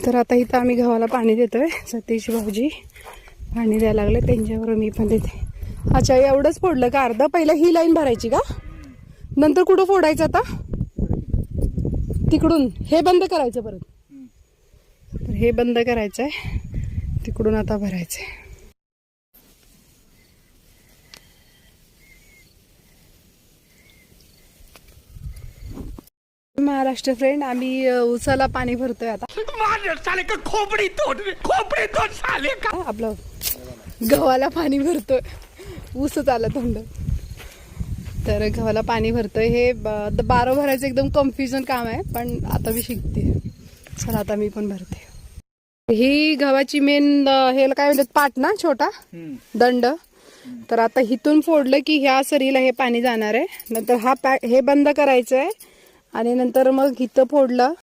तर आता इथं आम्ही गव्हाला पाणी देतोय. सतीश भाऊजी पाणी द्यायला लागले, त्यांच्यावर मी पण देते. अच्छा, एवढंच फोडलं का अर्ध? पहिलं ही लाईन भरायची का? नंतर कुठं फोडायचं आता? तिकडून हे बंद करायचं परत. तर हे बंद करायचंय, तिकडून आता भरायचंय. महाराष्ट्र फ्रेंड, आम्ही उसाला पाणी भरतोय आता. खोपडी तोड साले का. आपलं गव्हाला पाणी भरतोय, ऊसच आला थंड. तर गव्हाला पाणी भरतोय. हे बारो भरायचं एकदम कन्फ्युजन काम आहे, पण आता मी शिकते. चला आता मी पण भरते. ही गव्हाची मेन हे काय म्हणतात, पाट ना, छोटा दंड. तर आता हिथून फोडलं की ह्या सरीला हे पाणी जाणार आहे. नंतर हे बंद करायचं आहे आणि नंतर मग इथं फोडलं